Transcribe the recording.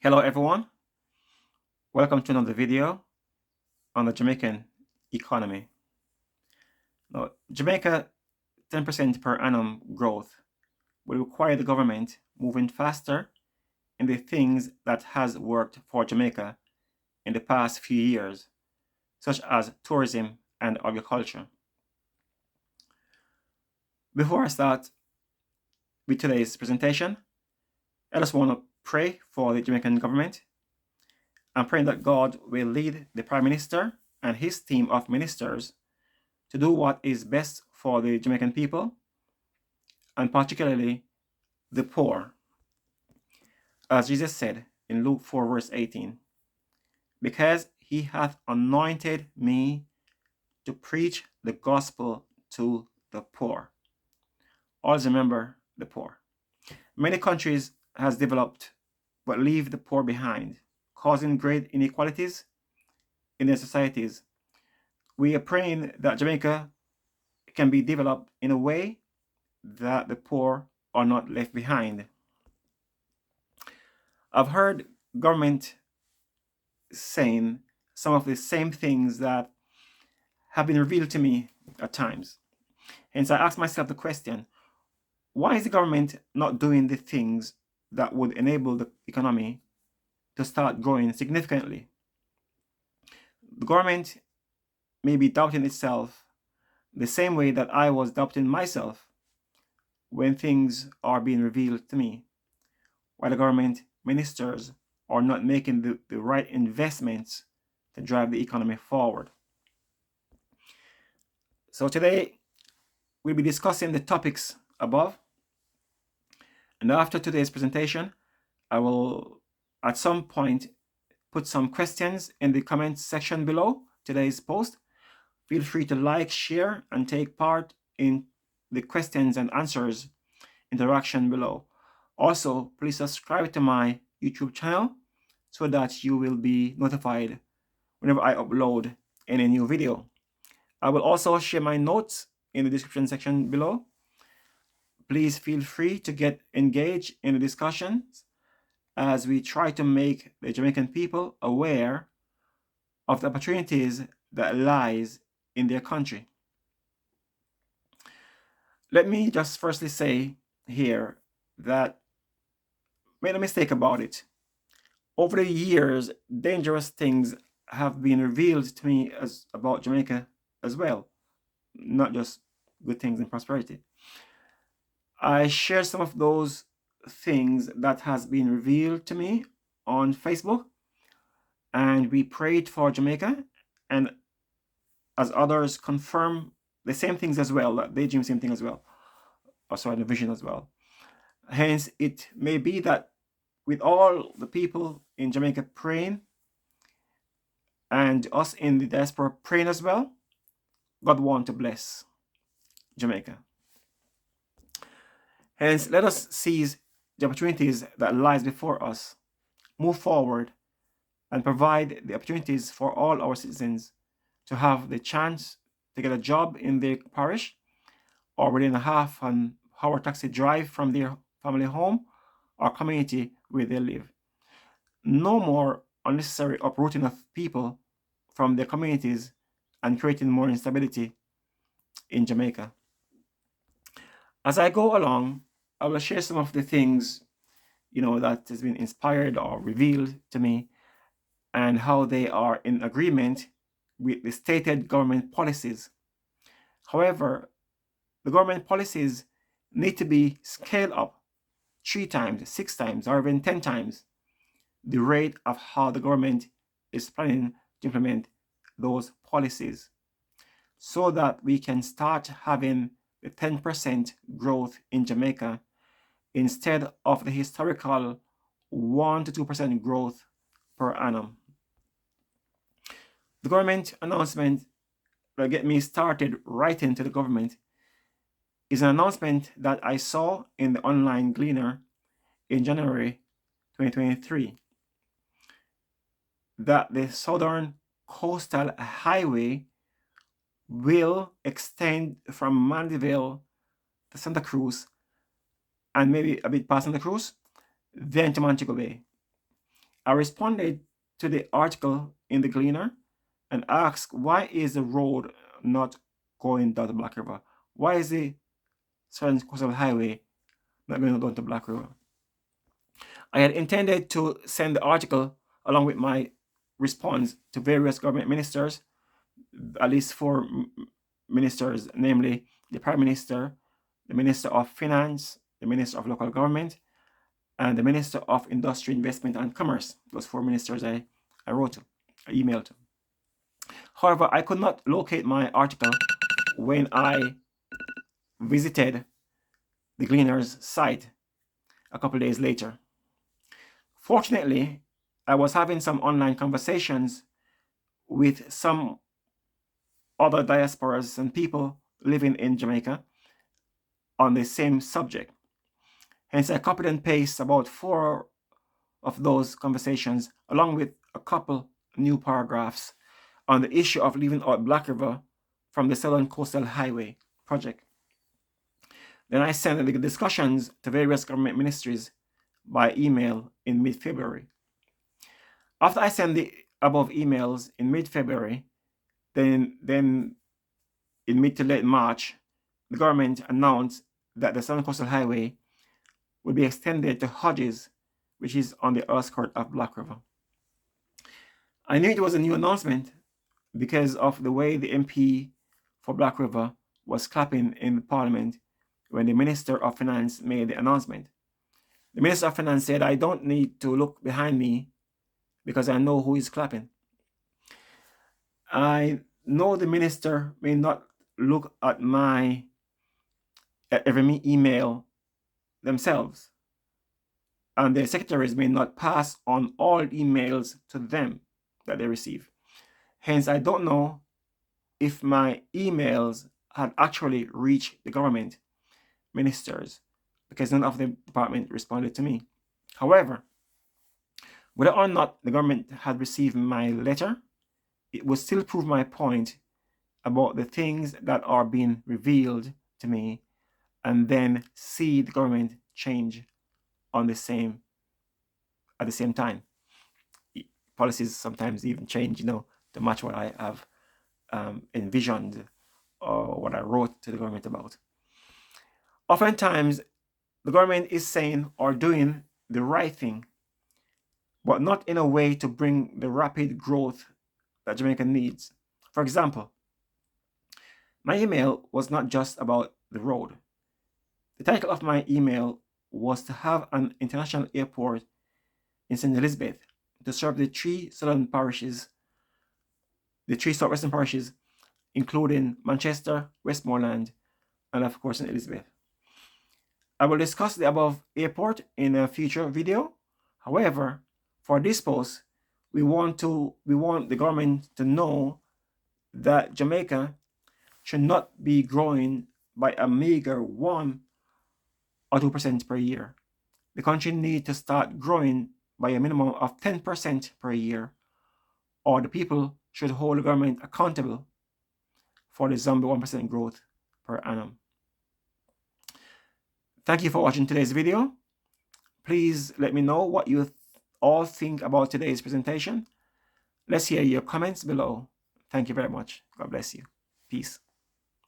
Hello everyone, welcome to another video on the Jamaican economy. Now, Jamaica 10% per annum growth will require the government moving faster in the things that has worked for Jamaica in the past few years, such as tourism and agriculture. Before I start with today's presentation, I just want to pray for the Jamaican government. I'm praying that God will lead the Prime Minister and his team of ministers to do what is best for the Jamaican people, and particularly the poor. As Jesus said in Luke 4 verse 18, because he hath anointed me to preach the gospel to the poor. Always remember the poor. Many countries has developed but leave the poor behind, causing great inequalities in their societies. We are praying that Jamaica can be developed in a way that the poor are not left behind. I've heard government saying some of the same things that have been revealed to me at times. Hence, I ask myself the question, why is the government not doing the things that would enable the economy to start growing significantly? The government may be doubting itself the same way that I was doubting myself when things are being revealed to me, while the government ministers are not making the right investments to drive the economy forward. So today, we'll be discussing the topics above. And after today's presentation, I will at some point put some questions in the comments section below today's post. Feel free to like, share, and take part in the questions and answers interaction below. Also, please subscribe to my YouTube channel so that you will be notified whenever I upload any new video. I will also share my notes in the description section below. Please feel free to get engaged in the discussions as we try to make the Jamaican people aware of the opportunities that lies in their country. Let me just firstly say here that made a mistake about it. Over the years, dangerous things have been revealed to me about Jamaica as well, not just good things and prosperity. I share some of those things that has been revealed to me on Facebook, and we prayed for Jamaica, and as others confirm the same things as well, that they dream the same thing as well, or saw the vision as well. Hence, it may be that with all the people in Jamaica praying, and us in the diaspora praying as well, God wants to bless Jamaica. Hence, let us seize the opportunities that lies before us, move forward, and provide the opportunities for all our citizens to have the chance to get a job in their parish or within a half an hour taxi drive from their family home or community where they live. No more unnecessary uprooting of people from their communities and creating more instability in Jamaica. As I go along, I will share some of the things, that has been inspired or revealed to me and how they are in agreement with the stated government policies. However, the government policies need to be scaled up 3 times, 6 times, or even 10 times the rate of how the government is planning to implement those policies, so that we can start having the 10% growth in Jamaica instead of the historical 1 to 2% growth per annum. The government announcement that get me started writing to the government is an announcement that I saw in the online Gleaner in January 2023, that the Southern Coastal Highway will extend from Mandeville to Santa Cruz and maybe a bit past Santa Cruz, then to Montego Bay. I responded to the article in the Gleaner and asked, why is the road not going down to Black River? Why is the Southern Coastal Highway not going down to Black River? I had intended to send the article along with my response to various government ministers, at least 4 ministers, namely the Prime Minister, the Minister of Finance, the Minister of Local Government, and the Minister of Industry, Investment and Commerce. Those 4 ministers I emailed to. However, I could not locate my article when I visited the Gleaner's site a couple days later. Fortunately, I was having some online conversations with some other diasporas and people living in Jamaica on the same subject. Hence, I copied and pasted about 4 of those conversations, along with a couple new paragraphs on the issue of leaving out Black River from the Southern Coastal Highway project. Then I sent the discussions to various government ministries by email in mid-February. After I sent the above emails in mid-February, then in mid to late March, the government announced that the Southern Coastal Highway would be extended to Hodges, which is on the outskirts of Black River. I knew it was a new announcement because of the way the MP for Black River was clapping in Parliament when the Minister of Finance made the announcement. The Minister of Finance said, I don't need to look behind me because I know who is clapping. I know the minister may not look at every email themselves, and the secretaries may not pass on all emails to them that they receive. Hence, I don't know if my emails had actually reached the government ministers because none of the department responded to me. However, whether or not the government had received my letter, it would still prove my point about the things that are being revealed to me, and then see the government change at the same time. Policies sometimes even change, to match what I have envisioned or what I wrote to the government about. Oftentimes, the government is saying or doing the right thing, but not in a way to bring the rapid growth that Jamaica needs. For example, my email was not just about the road. The title of my email was to have an international airport in St. Elizabeth to serve the 3 southern parishes, the 3 southwestern parishes, including Manchester, Westmoreland, and of course St. Elizabeth. I will discuss the above airport in a future video. However, for this post, we want the government to know that Jamaica should not be growing by a meager 1 or 2% per year. The country needs to start growing by a minimum of 10% per year, or the people should hold the government accountable for the zombie 1% growth per annum. Thank you for watching today's video. Please let me know what you all think about today's presentation. Let's hear your comments below. Thank you very much. God bless you. Peace.